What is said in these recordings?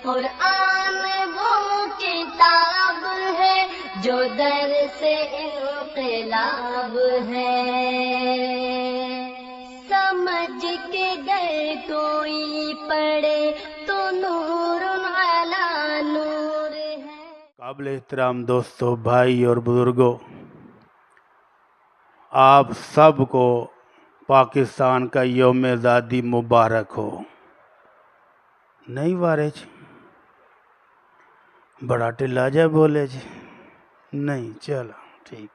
قرآن وہ کتاب ہے جو درس انقلاب ہے، سمجھ کے گر کوئی پڑھے تو نور علی نور ہے۔ قابل احترام دوستو، بھائی اور بزرگوں، آپ سب کو پاکستان کا یوم آزادی مبارک ہو۔ نہیں وارج بڑا ٹلا جا بولے جی، نہیں چلو ٹھیک۔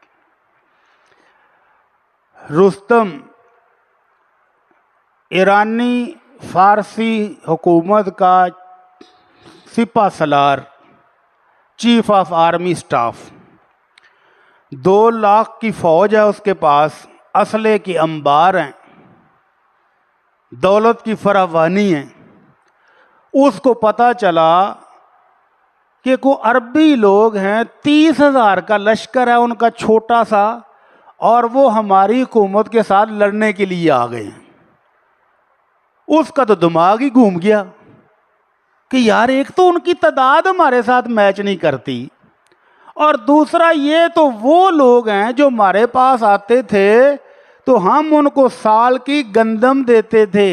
رستم ایرانی فارسی حکومت کا سپہ سالار، chief of army staff, 2 lakh کی فوج ہے اس کے پاس، اسلحے کی انبار ہیں، دولت کی فراوانی ہے۔ اس کو پتہ چلا کہ کوئی عربی لوگ ہیں، 30,000 کا لشکر ہے ان کا چھوٹا سا، اور وہ ہماری حکومت کے ساتھ لڑنے کے لیے آ گئے ہیں۔ اس کا تو دماغ ہی گھوم گیا کہ یار ایک تو ان کی تعداد ہمارے ساتھ میچ نہیں کرتی، اور دوسرا یہ تو وہ لوگ ہیں جو ہمارے پاس آتے تھے تو ہم ان کو سال کی گندم دیتے تھے،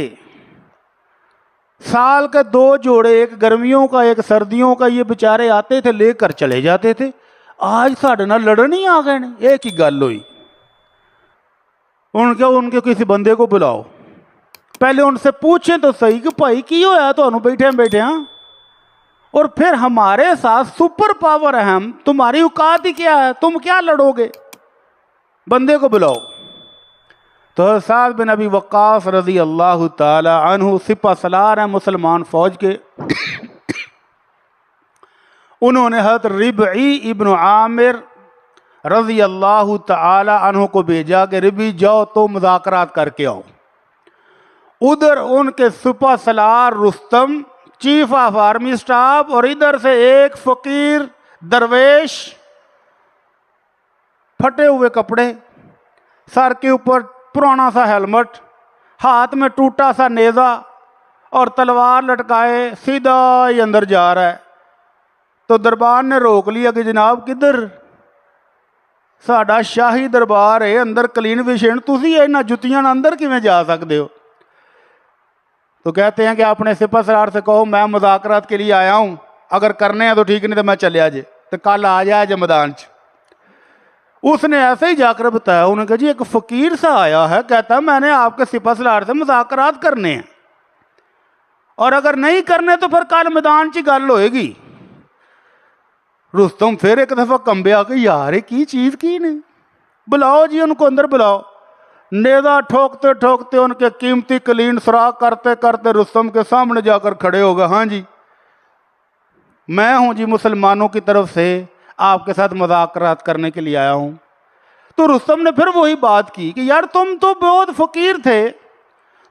سال کے 2 جوڑے، ایک گرمیوں کا ایک سردیوں کا، یہ بیچارے آتے تھے لے کر چلے جاتے تھے۔ آج ساڑھے نہ لڑن ہی آ گئے، ایک ہی گل ہوئی، ان کے کسی بندے کو بلاؤ، پہلے ان سے پوچھیں تو صحیح کہ بھائی کی ہویا تو انہوں بیٹھے ہاں، اور پھر ہمارے ساتھ سپر پاور ہے ہم، تمہاری اوقات ہی کیا ہے، تم کیا لڑو گے، بندے کو بلاؤ۔ تو سعد بن ابی وقاص رضی اللہ تعالی عنہ سپہ سالار ہیں مسلمان فوج کے، انہوں نے حضرت ربعی ابن عامر رضی اللہ تعالی عنہ کو بھیجا کہ ربعی جاؤ تو مذاکرات کر کے آؤ۔ ادھر ان کے سپہ سالار Rustam, chief of army staff, اور ادھر سے ایک فقیر درویش، پھٹے ہوئے کپڑے، سر کے اوپر پرانا سا ہیلمٹ، ہاتھ میں ٹوٹا سا نیزہ اور تلوار لٹکائے سیدھا ہی اندر جا رہا ہے۔ تو دربار نے روک لیا کہ جناب کدھر، ساڈا شاہی دربار ہے، اندر کلین وشن، تسی اینا جتیاں نہ اندر کیویں جا سکتے ہو؟ تو کہتے ہیں کہ اپنے سپہ سالار سے کہو میں مذاکرات کے لیے آیا ہوں، اگر کرنے ہیں تو ٹھیک، نہیں تو میں چلے آجے، تو کل آ جائے جے میدان چ۔ اس نے ایسے ہی جا کر بتایا، انہوں نے کہا جی ایک فقیر سا آیا ہے، کہتا ہے میں نے آپ کے سپہ سالار سے مذاکرات کرنے ہیں، اور اگر نہیں کرنے تو پھر کل میدان چ گل ہوئے گی۔ رستم پھر ایک دفعہ کمبیا کہ یار کی چیز کی نہیں، بلاؤ جی ان کو اندر بلاؤ۔ نیزہ ٹھوکتے ٹھوکتے ان کے قیمتی کلین سراغ کرتے کرتے رستم کے سامنے جا کر کھڑے ہو گئے، ہاں جی میں ہوں جی، مسلمانوں کی طرف سے آپ کے ساتھ مذاکرات کرنے کے لیے آیا ہوں۔ تو رستم نے پھر وہی بات کی کہ یار تم تو بہت فقیر تھے،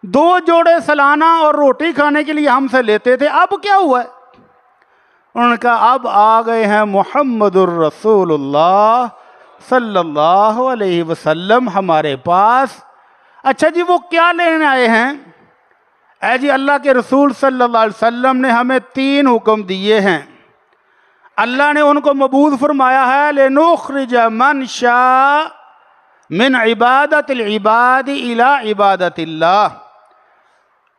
2 جوڑے سالانہ اور روٹی کھانے کے لیے ہم سے لیتے تھے، اب کیا ہوا ہے؟ انہوں نے کہا اب آ گئے ہیں محمد الرسول اللہ صلی اللہ علیہ وسلم ہمارے پاس۔ اچھا جی وہ کیا لینے آئے ہیں؟ اے جی اللہ کے رسول صلی اللہ علیہ وسلم نے ہمیں 3 حکم دیے ہیں، اللہ نے ان کو مبعوث فرمایا ہے لِنُخْرِجَ مَنْ شَاءَ مِنْ عِبَادَةِ الْعِبَادِ إِلَىٰ عِبَادَةِ اللَّهِ۔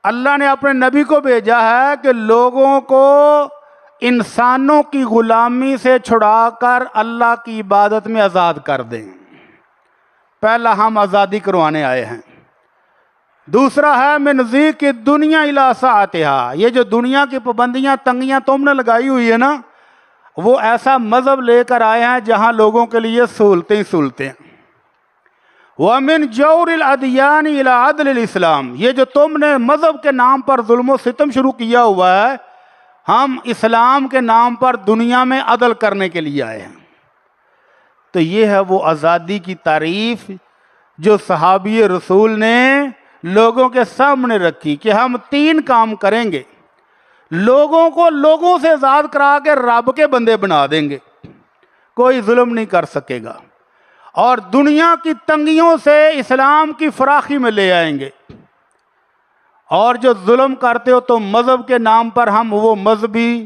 اللہ نے اپنے نبی کو بھیجا ہے کہ لوگوں کو انسانوں کی غلامی سے چھڑا کر اللہ کی عبادت میں آزاد کر دیں۔ پہلا ہم آزادی کروانے آئے ہیں۔ دوسرا ہے من ضیق الدنیا الی سعتھا، یہ جو دنیا کی پابندیاں تنگیاں تم نے لگائی ہوئی ہے نا، وہ ایسا مذہب لے کر آئے ہیں جہاں لوگوں کے لیے سہولتیں سہولتیں۔ وَمِن جَوْرِ الْأَدْيَانِ إِلَىٰ عَدْلِ الْإِسْلَامِ، یہ جو تم نے مذہب کے نام پر ظلم و ستم شروع کیا ہوا ہے، ہم اسلام کے نام پر دنیا میں عدل کرنے کے لیے آئے ہیں۔ تو یہ ہے وہ آزادی کی تعریف جو صحابی رسول نے لوگوں کے سامنے رکھی کہ ہم 3 کام کریں گے، لوگوں کو لوگوں سے آزاد کرا کے رب کے بندے بنا دیں گے، کوئی ظلم نہیں کر سکے گا، اور دنیا کی تنگیوں سے اسلام کی فراخی میں لے آئیں گے، اور جو ظلم کرتے ہو تو مذہب کے نام پر ہم وہ مذہبی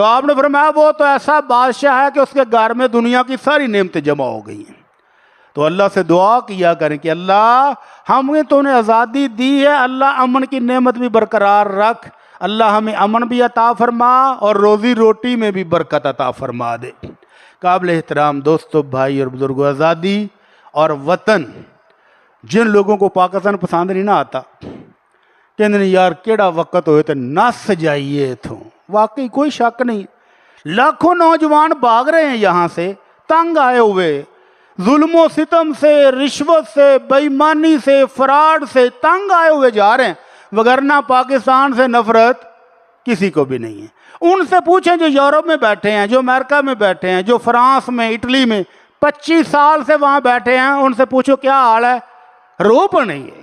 تو آپ نے فرمایا وہ تو ایسا بادشاہ ہے کہ اس کے گھر میں دنیا کی ساری نعمتیں جمع ہو گئی ہیں۔ تو اللہ سے دعا کیا کریں کہ اللہ ہمیں تو نے آزادی دی ہے، اللہ امن کی نعمت بھی برقرار رکھ، اللہ ہمیں امن بھی عطا فرما اور روزی روٹی میں بھی برکت عطا فرما دے۔ قابل احترام دوستو، بھائی اور بزرگوں، آزادی اور وطن، جن لوگوں کو پاکستان پسند نہیں نہ آتا، کہتے ہیں یار کیڑا وقت ہوئے تو نس جائیے تھو، واقعی کوئی شک نہیں، لاکھوں نوجوان بھاگ رہے ہیں یہاں سے، تنگ آئے ہوئے، ظلم و ستم سے، رشوت سے، بے ایمانی سے، فراڈ سے تنگ آئے ہوئے جا رہے ہیں، وگرنہ پاکستان سے نفرت کسی کو بھی نہیں ہے۔ ان سے پوچھیں جو یورپ میں بیٹھے ہیں، جو امریکہ میں بیٹھے ہیں، جو فرانس میں، اٹلی میں 25 سال سے وہاں بیٹھے ہیں، ان سے پوچھو کیا حال ہے، رو پڑیں گے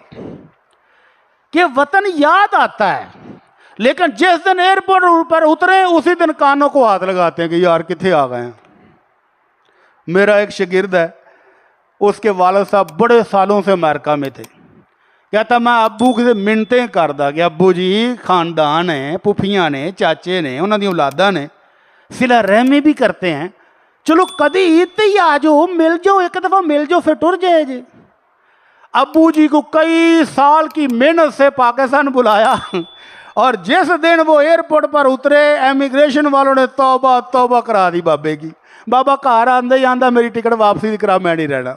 کہ وطن یاد آتا ہے، لیکن جس دن ایئرپورٹ پر اترے اسی دن کانوں کو ہاتھ لگاتے ہیں کہ یار کتنے آ گئے ہیں۔ میرا ایک شاگرد ہے، اس کے والد صاحب بڑے سالوں سے امریکہ میں تھے، کہتا میں ابو سے منتیں کردا کہ ابو جی خاندان ہیں، پھوپھیاں نے، چاچے نے، انہوں دی اولاداں نے، صلہ رحمی بھی کرتے ہیں، چلو کدی عید تے ہی آ جاؤ، مل جاؤ، ایک دفعہ مل جاؤ پھر ٹر جائے جی۔ ابو جی کو کئی سال کی محنت سے پاکستان بلایا، اور جس دن وہ ایئرپورٹ پر اترے امیگریشن والوں نے توبہ توبہ کرا دی بابے کی، بابا گھر آندے ہی آندا میری ٹکٹ واپسی کرا، میں نہیں رہنا۔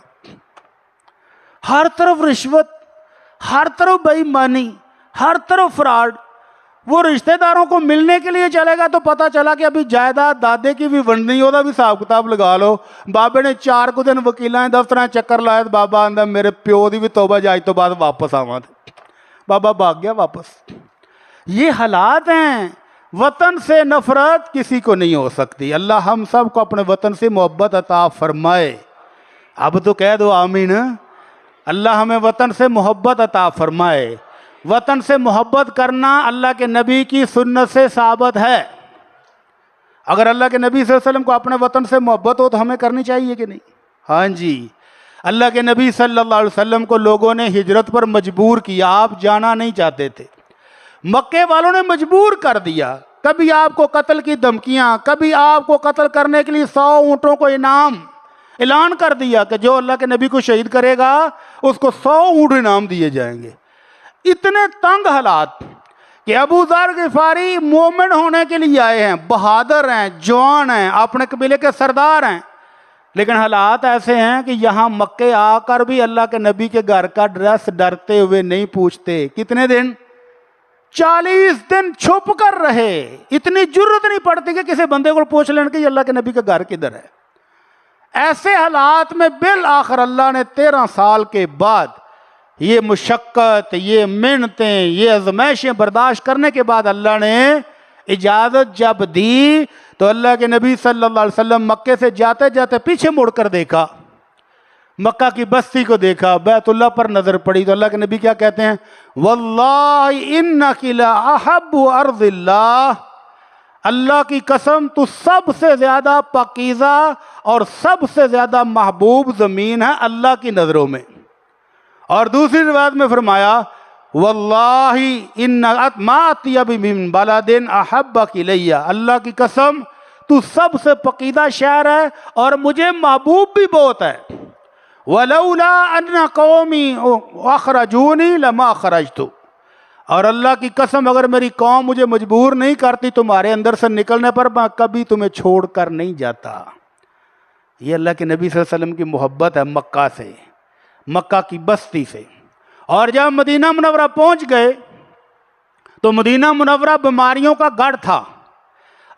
ہر طرف رشوت، ہر طرف بے ایمانی، ہر طرف فراڈ۔ وہ رشتہ داروں کو ملنے کے لیے چلے گا تو پتہ چلا کہ ابھی جائیداد دادے کی بھی ونڈنی ہوتا بھی حساب کتاب لگا لو۔ بابے نے 4 کو دن وکیلاں دفتراں چکر لائے، بابا آندا میرے پیو دی بھی توبہ جائی تو بعد واپس آواں، بابا بھاگ گیا واپس۔ یہ حالات ہیں، وطن سے نفرت کسی کو نہیں ہو سکتی۔ اللہ ہم سب کو اپنے وطن سے محبت عطا فرمائے۔ اب تو کہہ دو آمین۔ اللہ ہمیں وطن سے محبت عطا فرمائے۔ وطن سے محبت کرنا اللہ کے نبی کی سنت سے ثابت ہے۔ اگر اللہ کے نبی صلی اللہ علیہ وسلم کو اپنے وطن سے محبت ہو تو ہمیں کرنی چاہیے کہ نہیں؟ ہاں جی، اللہ کے نبی صلی اللہ علیہ وسلم کو لوگوں نے ہجرت پر مجبور کیا، آپ جانا نہیں چاہتے تھے، مکے والوں نے مجبور کر دیا، کبھی آپ کو قتل کی دھمکیاں، کبھی آپ کو قتل کرنے کے لیے 100 اونٹوں کو انعام اعلان کر دیا کہ جو اللہ کے نبی کو شہید کرے گا اس کو 100 اونٹ انعام دیے جائیں گے۔ اتنے تنگ حالات کہ ابو ذر غفاری مومن ہونے کے لیے آئے ہیں، بہادر ہیں، جوان ہیں، اپنے قبیلے کے سردار ہیں، لیکن حالات ایسے ہیں کہ یہاں مکے آ کر بھی اللہ کے نبی کے گھر کا ڈریس ڈرتے ہوئے نہیں پوچھتے۔ کتنے دن؟ 40 دن چھپ کر رہے۔ اتنی جرت نہیں پڑتی کہ کسی بندے کو پوچھ لیں کہ یہ اللہ کے نبی کا گھر کدھر ہے۔ ایسے حالات میں بالآخر اللہ نے 13 سال کے بعد یہ مشقت، یہ محنتیں، یہ آزمائشیں برداشت کرنے کے بعد اللہ نے اجازت جب دی تو اللہ کے نبی صلی اللہ علیہ وسلم مکے سے جاتے جاتے پیچھے مڑ کر دیکھا، مکہ کی بستی کو دیکھا، بیت اللہ پر نظر پڑی تو اللہ کے نبی کیا کہتے ہیں؟ واللہ انک لاحب ارض اللہ، اللہ کی قسم تو سب سے زیادہ پاکیزہ اور سب سے زیادہ محبوب زمین ہے اللہ کی نظروں میں۔ اور دوسری روایت میں فرمایا واللہ ان ما اطیب من بلد احبک الی، اللہ کی قسم تو سب سے پاکیزہ شہر ہے اور مجھے محبوب بھی بہت ہے۔ ولولا ان قومی اخرجونی لما خرجت، اور اللہ کی قسم اگر میری قوم مجھے مجبور نہیں کرتی تمہارے اندر سے نکلنے پر، میں کبھی تمہیں چھوڑ کر نہیں جاتا۔ یہ اللہ کے نبی صلی اللہ علیہ وسلم کی محبت ہے مکہ سے، مکہ کی بستی سے۔ اور جب مدینہ منورہ پہنچ گئے تو مدینہ منورہ بیماریوں کا گڑھ تھا۔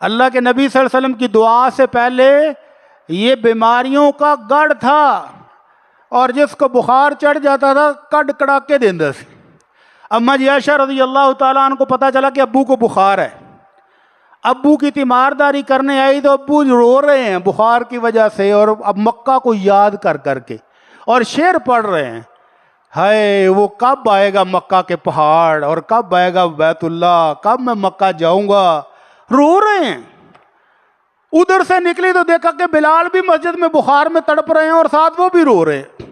اللہ کے نبی صلی اللہ علیہ وسلم کی دعا سے پہلے یہ بیماریوں کا گڑھ تھا، اور جس کو بخار چڑھ جاتا تھا کڈ کڑا کے دیندہ سی۔ اما جی عائشہ رضی اللہ تعالیٰ عنہ کو پتہ چلا کہ ابو کو بخار ہے، ابو کی تیمارداری کرنے آئی تو ابو رو رہے ہیں بخار کی وجہ سے، اور اب مکہ کو یاد کر کر کے، اور شعر پڑھ رہے ہیں، ہائے وہ کب آئے گا مکہ کے پہاڑ، اور کب آئے گا بیت اللہ، کب میں مکہ جاؤں گا، رو رہے ہیں۔ ادھر سے نکلی تو دیکھا کہ بلال بھی مسجد میں بخار میں تڑپ رہے ہیں اور ساتھ وہ بھی رو رہے ہیں۔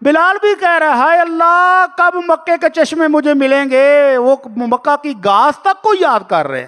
بلال بھی کہہ رہا ہے ہائے اللہ کب مکے کے چشمے مجھے ملیں گے، وہ مکہ کی گھاس تک کو یاد کر رہے ہیں۔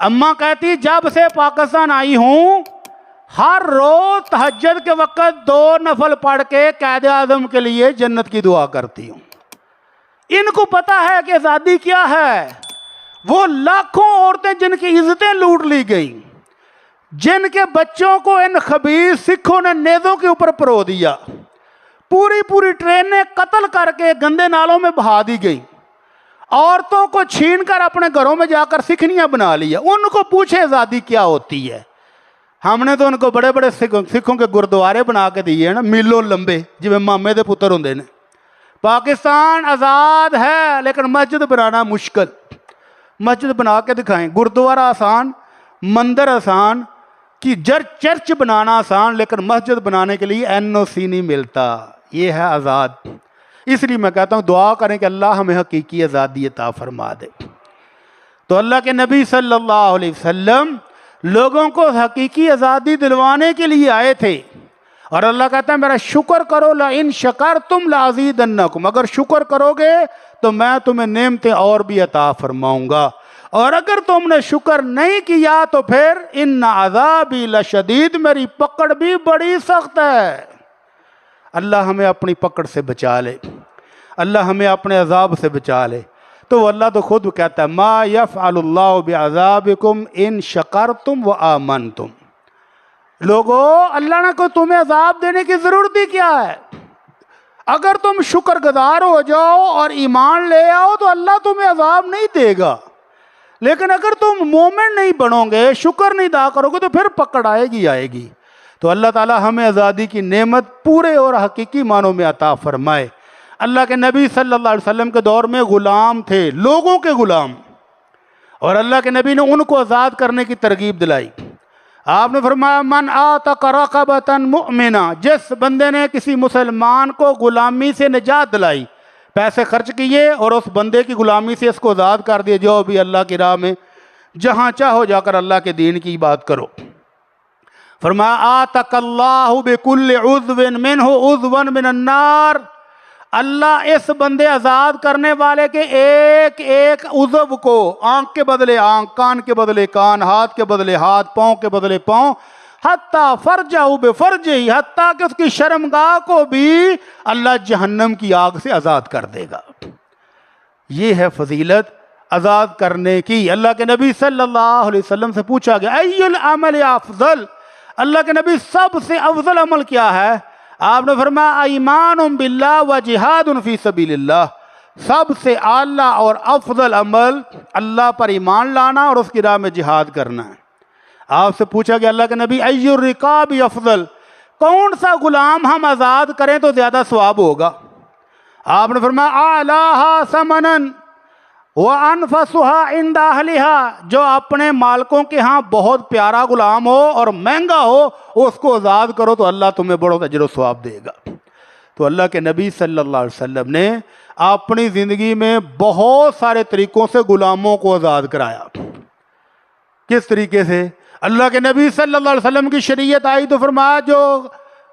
اماں کہتی جب سے پاکستان آئی ہوں ہر روز تہجد کے وقت 2 نفل پڑھ کے قائد اعظم کے لیے جنت کی دعا کرتی ہوں۔ ان کو پتا ہے کہ آزادی کیا ہے۔ وہ لاکھوں عورتیں جن کی عزتیں لوٹ لی گئیں، جن کے بچوں کو ان خبیث سکھوں نے نیزوں کے اوپر پرو دیا، پوری ٹرینیں قتل کر کے گندے نالوں میں بہا دی گئی، عورتوں کو چھین کر اپنے گھروں میں جا کر سکھنیاں بنا لیا۔ ان کو پوچھے آزادی کیا ہوتی ہے۔ ہم نے تو ان کو بڑے بڑے سکھوں کے گردوارے بنا کے دیے ہیں نا، میلوں لمبے، جی مامے دے پتر ہوندے نے۔ پاکستان آزاد ہے لیکن مسجد بنانا مشکل۔ مسجد بنا کے دکھائیں، گردوارہ آسان، مندر آسان، کہ چرچ بنانا آسان، لیکن مسجد بنانے کے لیے NOC نہیں ملتا۔ یہ ہے آزاد۔ اس لیے میں کہتا ہوں دعا کریں کہ اللہ ہمیں حقیقی آزادی عطا فرما دے۔ تو اللہ کے نبی صلی اللہ علیہ وسلم لوگوں کو حقیقی آزادی دلوانے کے لیے آئے تھے، اور اللہ کہتا ہے میرا شکر کرو، لئن شکرتم لازیدنکم، اگر شکر کرو گے تو میں تمہیں نعمتیں اور بھی عطا فرماؤں گا، اور اگر تم نے شکر نہیں کیا تو پھر ان عذابی لشدید، میری پکڑ بھی بڑی سخت ہے۔ اللہ ہمیں اپنی پکڑ سے بچا لے، اللہ ہمیں اپنے عذاب سے بچا لے۔ تو اللہ تو خود کہتا ہے ما یفعل اللہ بعذابکم ان شکرتم وآمنتم۔ لوگو اللہ نے کوئی تمہیں عذاب دینے کی ضرورت ہی کیا ہے؟ اگر تم شکر گزار ہو جاؤ اور ایمان لے آؤ تو اللہ تمہیں عذاب نہیں دے گا، لیکن اگر تم مومن نہیں بنو گے، شکر نہیں ادا کرو گے تو پھر پکڑ آئے گی۔ تو اللہ تعالی ہمیں آزادی کی نعمت پورے اور حقیقی معنوں میں عطا فرمائے۔ اللہ کے نبی صلی اللہ علیہ وسلم کے دور میں غلام تھے، لوگوں کے غلام، اور اللہ کے نبی نے ان کو آزاد کرنے کی ترغیب دلائی۔ آپ نے فرمایا من آتق رقبۃ مؤمنہ، جس بندے نے کسی مسلمان کو غلامی سے نجات دلائی، پیسے خرچ کیے اور اس بندے کی غلامی سے اس کو آزاد کر دیا، جو بھی اللہ کی راہ میں جہاں چاہو جا کر اللہ کے دین کی بات کرو۔ فرمایا آتق اللہ بکل عضو منہ عضوا من النار، اللہ اس بندے آزاد کرنے والے کے ایک ایک عضو کو، آنکھ کے بدلے آنکھ، کان کے بدلے کان، ہاتھ کے بدلے ہاتھ، پاؤں کے بدلے پاؤں، حتیٰ فرجہ بفرجہ، حتیٰ کہ اس کی شرمگاہ کو بھی اللہ جہنم کی آگ سے آزاد کر دے گا۔ یہ ہے فضیلت آزاد کرنے کی۔ اللہ کے نبی صلی اللہ علیہ وسلم سے پوچھا گیا ای العمل افضل، اللہ کے نبی سب سے افضل عمل کیا ہے؟ آپ نے فرمایا ایمان باللہ و جہاد فی سبیل اللہ، سب سے اعلیٰ اور افضل عمل اللہ پر ایمان لانا اور اس کی راہ میں جہاد کرنا ہے۔ آپ سے پوچھا گیا اللہ کے نبی ای الرقاب افضل، کون سا غلام ہم آزاد کریں تو زیادہ ثواب ہوگا؟ آپ نے فرمایا اعلیٰ ثمنا وانفسها عند اہلها، جو اپنے مالکوں کے ہاں بہت پیارا غلام ہو اور مہنگا ہو، اس کو آزاد کرو تو اللہ تمہیں بڑا اجر و ثواب دے گا۔ تو اللہ کے نبی صلی اللہ علیہ وسلم نے اپنی زندگی میں بہت سارے طریقوں سے غلاموں کو آزاد کرایا۔ کس طریقے سے؟ اللہ کے نبی صلی اللہ علیہ وسلم کی شریعت آئی تو فرمایا جو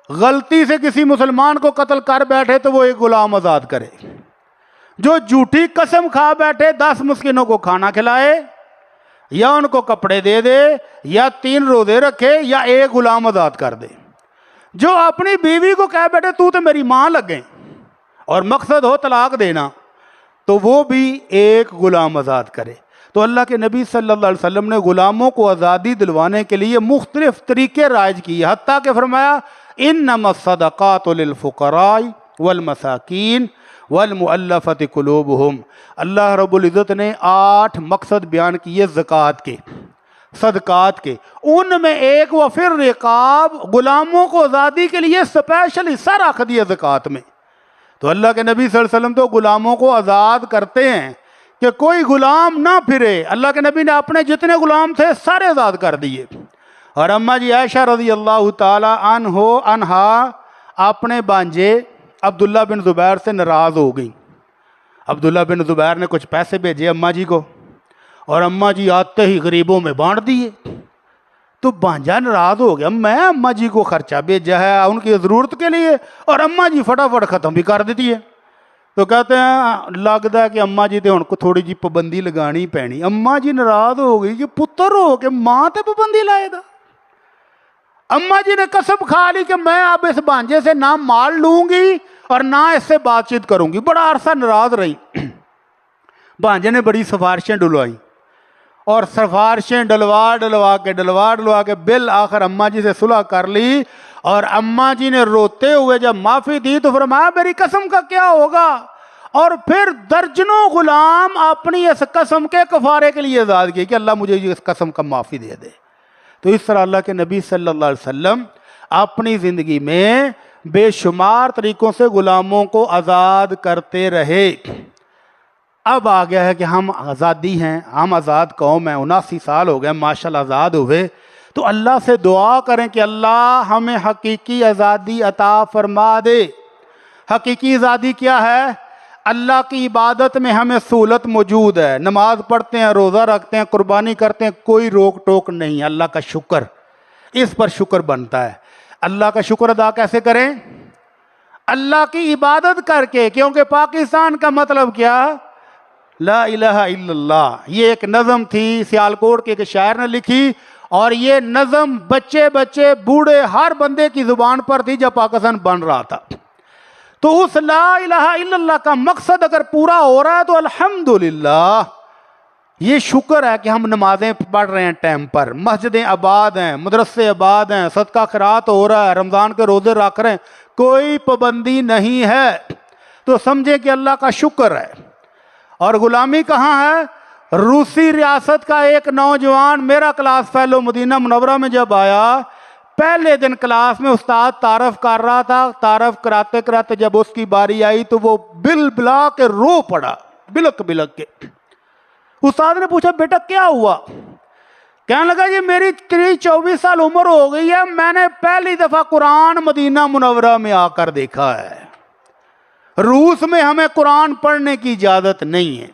غلطی سے کسی مسلمان کو قتل کر بیٹھے تو وہ ایک غلام آزاد کرے، جو جھوٹی قسم کھا بیٹھے 10 مسکینوں کو کھانا کھلائے، یا ان کو کپڑے دے دے، یا 3 روزے رکھے، یا ایک غلام آزاد کر دے۔ جو اپنی بیوی کو کہہ بیٹھے تو میری ماں لگیں اور مقصد ہو طلاق دینا، تو وہ بھی ایک غلام آزاد کرے۔ تو اللہ کے نبی صلی اللہ علیہ وسلم نے غلاموں کو آزادی دلوانے کے لیے مختلف طریقے رائج کیے، حتیٰ کہ فرمایا انما الصدقات للفقراء والمساکین والمؤلفۃ قلوبہم۔ اللہ رب العزت نے 8 مقصد بیان کیے زکوٰۃ کے، صدقات کے، ان میں ایک وفی الرقاب، غلاموں کو آزادی کے لیے اسپیشل حصہ رکھ دیا زکوٰۃ میں۔ تو اللہ کے نبی صلی اللہ علیہ وسلم تو غلاموں کو آزاد کرتے ہیں کہ کوئی غلام نہ پھرے۔ اللہ کے نبی نے اپنے جتنے غلام تھے سارے آزاد کر دیے۔ اور اماں جی عائشہ رضی اللہ تعالی عنہا اپنے بانجے عبداللہ بن زبیر سے ناراض ہو گئی۔ عبداللہ بن زبیر نے کچھ پیسے بھیجے اماں جی کو، اور اماں جی آتے ہی غریبوں میں بانٹ دیے۔ تو بانجا ناراض ہو گیا، میں اماں جی کو خرچہ بھیجا ہے ان کی ضرورت کے لیے، اور اماں جی فٹافٹ ختم بھی کر دیتی ہے۔ تو کہتے ہیں لگتا ہے کہ اماں جی تے ہن کو تھوڑی جی پابندی لگانی پینی. اماں جی ناراض ہو گئی کہ پتر ہو کے ماں تے پابندی لائے گا. اماں جی نے قسم کھا لی کہ میں اب اس بھانجے سے نہ مال لوں گی اور نہ اس سے بات چیت کروں گی. بڑا عرصہ ناراض رہی. بھانجے نے بڑی سفارشیں ڈلوائی اور سفارشیں ڈلوا کے بالآخر اماں جی سے صلح کر لی. اور اماں جی نے روتے ہوئے جب معافی دی تو فرمایا میری قسم کا کیا ہوگا. اور پھر درجنوں غلام اپنی اس قسم کے کفارے کے لیے آزاد کیے کہ اللہ مجھے اس قسم کا معافی دے دے. تو اس طرح اللہ کے نبی صلی اللہ علیہ وسلم اپنی زندگی میں بے شمار طریقوں سے غلاموں کو آزاد کرتے رہے. اب آ گیا ہے کہ ہم آزادی ہیں, ہم آزاد قوم ہیں, 79 سال ہو گئے ماشاءاللہ آزاد ہوئے. تو اللہ سے دعا کریں کہ اللہ ہمیں حقیقی آزادی عطا فرما دے. حقیقی آزادی کیا ہے؟ اللہ کی عبادت میں ہمیں سہولت موجود ہے. نماز پڑھتے ہیں, روزہ رکھتے ہیں, قربانی کرتے ہیں, کوئی روک ٹوک نہیں. اللہ کا شکر, اس پر شکر بنتا ہے. اللہ کا شکر ادا کیسے کریں؟ اللہ کی عبادت کر کے. کیونکہ پاکستان کا مطلب کیا؟ لا الہ الا اللہ. یہ ایک نظم تھی سیالکوٹ کے ایک شاعر نے لکھی, اور یہ نظم بچے بوڑھے ہر بندے کی زبان پر تھی جب پاکستان بن رہا تھا. تو اس لا الہ الا اللہ کا مقصد اگر پورا ہو رہا ہے تو الحمدللہ یہ شکر ہے کہ ہم نمازیں پڑھ رہے ہیں ٹائم پر, مسجدیں آباد ہیں, مدرسے آباد ہیں, صدقہ خیرات ہو رہا ہے, رمضان کے روزے رکھ رہے ہیں, کوئی پابندی نہیں ہے. تو سمجھیں کہ اللہ کا شکر ہے. اور غلامی کہاں ہے؟ روسی ریاست کا ایک نوجوان میرا کلاس فیلو مدینہ منورہ میں جب آیا, پہلے دن کلاس میں استاد تعارف کر رہا تھا. تعارف کراتے جب اس کی باری آئی تو وہ بل بلا کے رو پڑا, بلک کے. استاد نے پوچھا بیٹا کیا ہوا؟ کہنے لگا جی میری 24 سال عمر ہو گئی ہے, میں نے پہلی دفعہ قرآن مدینہ منورہ میں آ کر دیکھا ہے. روس میں ہمیں قرآن پڑھنے کی اجازت نہیں ہے,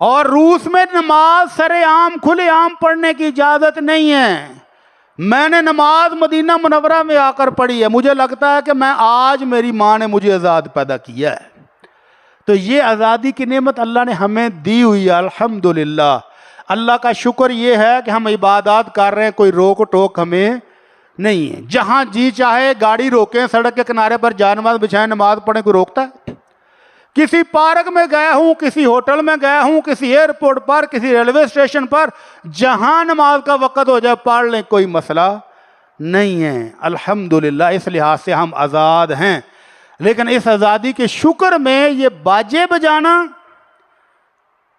اور روس میں نماز سر عام کھلے عام پڑھنے کی اجازت نہیں ہے. میں نے نماز مدینہ منورہ میں آ کر پڑھی ہے. مجھے لگتا ہے کہ میں آج میری ماں نے مجھے آزاد پیدا کیا ہے. تو یہ آزادی کی نعمت اللہ نے ہمیں دی ہوئی ہے الحمدللہ. اللہ کا شکر یہ ہے کہ ہم عبادات کر رہے ہیں, کوئی روک ٹوک ہمیں نہیں ہے. جہاں جی چاہے گاڑی روکیں, سڑک کے کنارے پر جا نماز بچھائیں, نماز پڑھیں, کوئی روکتا ہے؟ کسی پارک میں گیا ہوں, کسی ہوٹل میں گیا ہوں, کسی ایئرپورٹ پر, کسی ریلوے اسٹیشن پر, جہاں نماز کا وقت ہو جائے پڑھ لیں, کوئی مسئلہ نہیں ہے الحمدللہ. اس لحاظ سے ہم آزاد ہیں. لیکن اس آزادی کے شکر میں یہ باجے بجانا,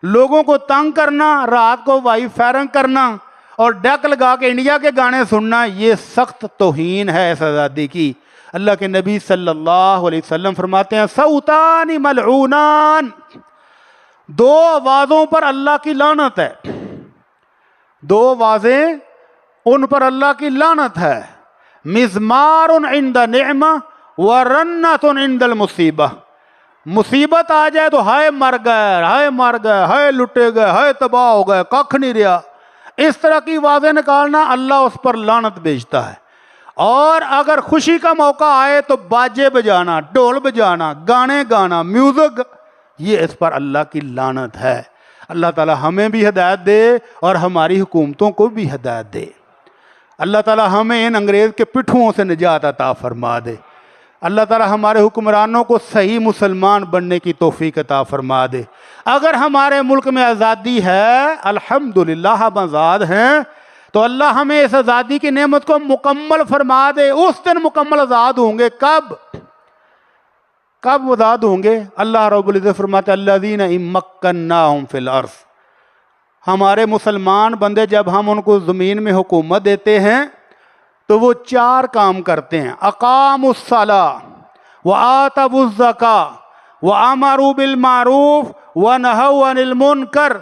لوگوں کو تنگ کرنا, رات کو وائی فائرنگ کرنا اور ڈیک لگا کے انڈیا کے گانے سننا, یہ سخت توہین ہے اس آزادی کی. اللہ کے نبی صلی اللہ علیہ وسلم فرماتے ہیں صوتان ملعونان, 2 آوازوں پر اللہ کی لعنت ہے. 2 آوازیں ان پر اللہ کی لعنت ہے. مزمار عند نعمہ ورنت عند المصیبہ. مصیبت آ جائے تو ہائے مر گئے, ہائے مر گئے, ہائے لٹے گئے, ہائے تباہ ہو گئے, ککھ نہیں رہا. اس طرح کی آوازیں نکالنا اللہ اس پر لعنت بھیجتا ہے. اور اگر خوشی کا موقع آئے تو باجے بجانا, ڈھول بجانا, گانے گانا, میوزک, یہ اس پر اللہ کی لعنت ہے. اللہ تعالی ہمیں بھی ہدایت دے اور ہماری حکومتوں کو بھی ہدایت دے. اللہ تعالی ہمیں ان انگریز کے پٹھوں سے نجات عطا فرما دے. اللہ تعالی ہمارے حکمرانوں کو صحیح مسلمان بننے کی توفیق عطا فرما دے. اگر ہمارے ملک میں آزادی ہے الحمدللہ ہم آزاد ہیں, تو اللہ ہمیں اس آزادی کی نعمت کو مکمل فرما دے. اس دن مکمل آزاد ہوں گے. کب آزاد ہوں گے؟ اللہ رب العزت فرماتے الذین مکناہم فی الارض. ہمارے مسلمان بندے جب ہم ان کو زمین میں حکومت دیتے ہیں تو وہ 4 کام کرتے ہیں. اقاموا الصلاۃ وآتوا الزکاۃ وامروا بالمعروف ونہوا عن المنکر.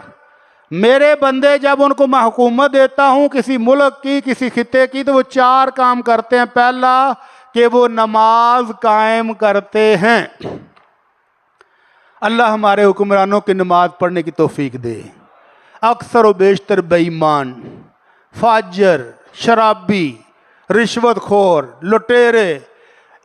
میرے بندے جب ان کو میں حکومت دیتا ہوں کسی ملک کی, کسی خطے کی, تو وہ 4 کام کرتے ہیں. پہلا کہ وہ نماز قائم کرتے ہیں. اللہ ہمارے حکمرانوں کی نماز پڑھنے کی توفیق دے. اکثر و بیشتر بے ایمان, فاجر, شرابی, رشوت خور, لٹیرے,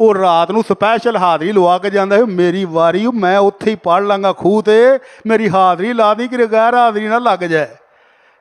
ਉਹ ਰਾਤ ਨੂੰ ਸਪੈਸ਼ਲ ਹਾਜ਼ਰੀ ਲਵਾ ਕੇ ਜਾਂਦਾ ਹੈ, ਮੇਰੀ ਵਾਰੀ ਮੈਂ ਉੱਥੇ ਹੀ ਪੜ੍ਹ ਲਾਂਗਾ ਖੂਹ ਤੇ, ਮੇਰੀ ਹਾਜ਼ਰੀ ਲਾ ਦੀ ਕਿ ਗੈਰ ਹਾਜ਼ਰੀ ਨਾ ਲੱਗ ਜਾਏ।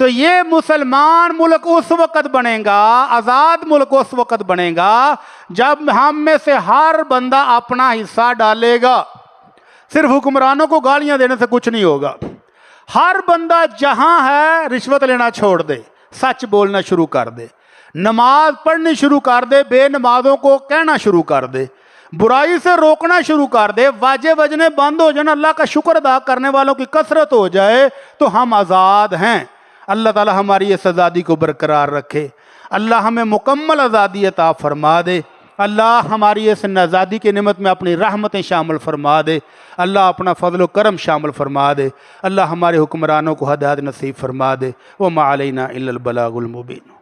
تو یہ مسلمان ملک اس وقت بنے گا، آزاد ملک اس وقت بنے گا جب ہم میں سے ہر بندہ اپنا حصہ ڈالے گا۔ صرف حکمرانوں کو گالیاں دینے سے کچھ نہیں ہوگا۔ ہر بندہ جہاں ہے رشوت لینا چھوڑ دے، سچ بولنا شروع کر دے، نماز پڑھنی شروع کر دے، بے نمازوں کو کہنا شروع کر دے، برائی سے روکنا شروع کر دے، واجے وجنے بند ہو جائیں، اللہ کا شکر ادا کرنے والوں کی کثرت ہو جائے تو ہم آزاد ہیں۔ اللہ تعالی ہماری اس آزادی کو برقرار رکھے، اللہ ہمیں مکمل آزادی عطا فرما دے، اللہ ہماری اس آزادی کی نعمت میں اپنی رحمتیں شامل فرما دے، اللہ اپنا فضل و کرم شامل فرما دے، اللہ ہمارے حکمرانوں کو ہدایت نصیب فرما دے۔ وما علینا الا البلاغ المبین۔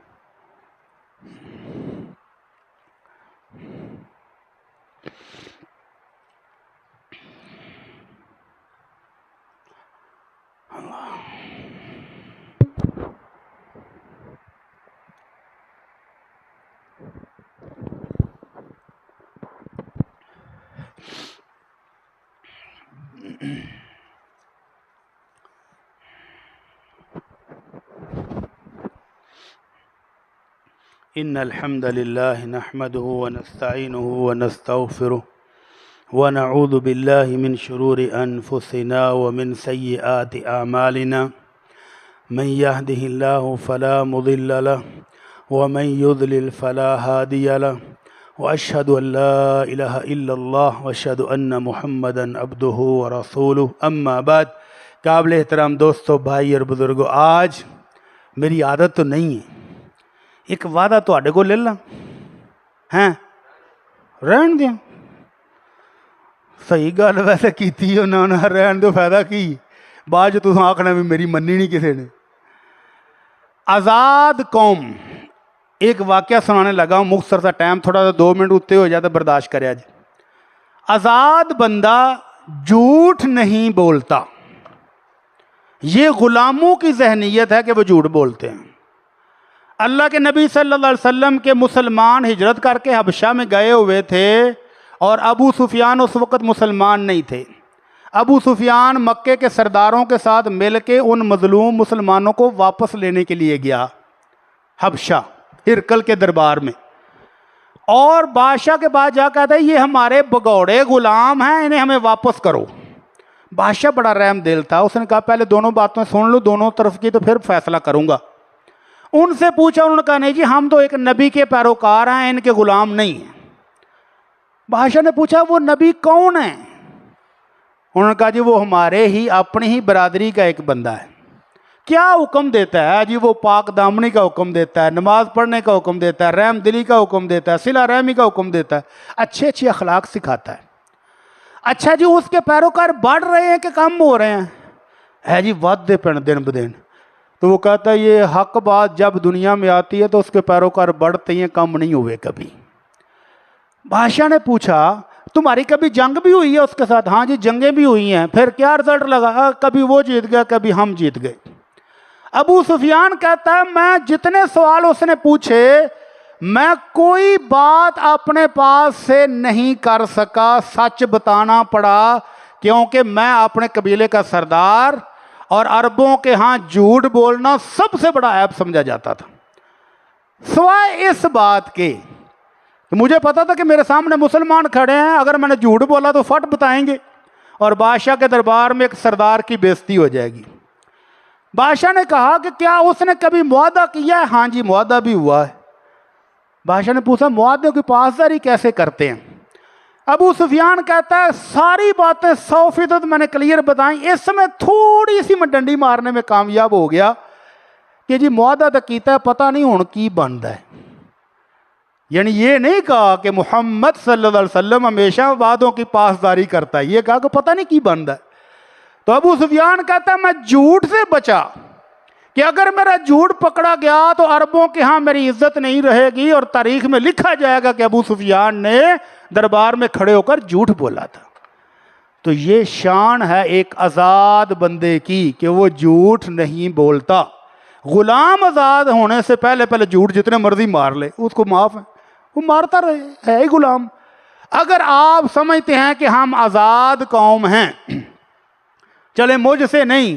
ان الحمد للہ نحمده ونستعینه ونستغفره ونعوذ باللہ من شرور انفسنا ومن سیئات اعمالنا من يهده الله فلا مضل له ومن يضلل فلا هادي له واشهد ان لا الہ الا اللہ واشهد ان محمدا عبده ورسوله اما بعد۔ قابل احترام دوستو، بھائی اور بزرگو، آج میری عادت تو نہیں ہے، ایک وعدہ تو آڈے کو لے لا ہیں رہن دیا، صحیح گل ویسے کیتی انہوں نے، رہن دو فائدہ کی بعد جو تُساں آکھنا بھی میری منی نہیں کسی نے۔ آزاد قوم، ایک واقعہ سنانے لگا ہوں، مختصر سا ٹائم، تھوڑا سا 2 منٹ اتنے ہو جاتا برداشت کرے آج۔ آزاد بندہ جھوٹ نہیں بولتا، یہ غلاموں کی ذہنیت ہے کہ وہ جھوٹ بولتے ہیں۔ اللہ کے نبی صلی اللہ علیہ وسلم کے مسلمان ہجرت کر کے حبشہ میں گئے ہوئے تھے اور ابو سفیان اس وقت مسلمان نہیں تھے۔ ابو سفیان مکے کے سرداروں کے ساتھ مل کے ان مظلوم مسلمانوں کو واپس لینے کے لیے گیا حبشہ، ہرقل کے دربار میں، اور بادشاہ کے بعد جا کہتا ہے یہ ہمارے بگوڑے غلام ہیں، انہیں ہمیں واپس کرو۔ بادشاہ بڑا رحم دل تھا، اس نے کہا پہلے دونوں باتیں سن لو دونوں طرف کی، تو پھر فیصلہ کروں گا۔ ان سے پوچھا، انہوں نے کہا نہیں جی ہم تو ایک نبی کے پیروکار ہیں، ان کے غلام نہیں ہیں۔ بادشاہ نے پوچھا وہ نبی کون ہیں؟ انہوں نے کہا جی وہ ہمارے ہی اپنی ہی برادری کا ایک بندہ ہے۔ کیا حکم دیتا ہے؟ جی وہ پاک دامنی کا حکم دیتا ہے، نماز پڑھنے کا حکم دیتا ہے، رحم دلی کا حکم دیتا ہے، صلہ رحمی کا حکم دیتا ہے، اچھے اچھے اخلاق سکھاتا ہے۔ اچھا جی اس کے پیروکار بڑھ رہے ہیں کہ کم ہو رہے ہیں؟ ہے جی ودتے پن دن بدن۔ تو وہ کہتا ہے یہ حق بات جب دنیا میں آتی ہے تو اس کے پیروکار بڑھتے ہیں، کم نہیں ہوئے کبھی۔ بادشاہ نے پوچھا تمہاری کبھی جنگ بھی ہوئی ہے اس کے ساتھ؟ ہاں جی جنگیں بھی ہوئی ہیں۔ پھر کیا رزلٹ لگا؟ کبھی وہ جیت گیا، کبھی ہم جیت گئے۔ ابو سفیان کہتا ہے میں جتنے سوال اس نے پوچھے میں کوئی بات اپنے پاس سے نہیں کر سکا، سچ بتانا پڑا، کیونکہ میں اپنے قبیلے کا سردار اور عربوں کے ہاں جھوٹ بولنا سب سے بڑا عیب سمجھا جاتا تھا، سوائے اس بات کے کہ مجھے پتا تھا کہ میرے سامنے مسلمان کھڑے ہیں، اگر میں نے جھوٹ بولا تو فٹ بتائیں گے اور بادشاہ کے دربار میں ایک سردار کی بےزتی ہو جائے گی۔ بادشاہ نے کہا کہ کیا اس نے کبھی معاہدہ کیا ہے؟ ہاں جی معاہدہ بھی ہوا ہے۔ بادشاہ نے پوچھا معاہدے کی پاسداری کیسے کرتے ہیں؟ ابو سفیان کہتا ہے ساری باتیں 100% میں نے کلیئر بتائیں، اس میں تھوڑی سی میں ڈنڈی مارنے میں کامیاب ہو گیا کہ جی معاہدہ تو کیتا ہے، پتہ نہیں ہوں کی بنتا ہے۔ یعنی یہ نہیں کہا کہ محمد صلی اللہ علیہ وسلم ہمیشہ وعدوں کی پاسداری کرتا ہے، یہ کہا کہ پتہ نہیں کی بنتا ہے۔ تو ابو سفیان کہتا ہے میں جھوٹ سے بچا کہ اگر میرا جھوٹ پکڑا گیا تو عربوں کے ہاں میری عزت نہیں رہے گی اور تاریخ میں لکھا جائے گا کہ ابو سفیان نے دربار میں کھڑے ہو کر جھوٹ بولا تھا۔ تو یہ شان ہے ایک آزاد بندے کی کہ وہ جھوٹ نہیں بولتا۔ غلام آزاد ہونے سے پہلے جھوٹ جتنے مرضی مار لے اس کو معاف ہے، وہ مارتا رہے، ہے ہی غلام۔ اگر آپ سمجھتے ہیں کہ ہم آزاد قوم ہیں، چلے مجھ سے نہیں،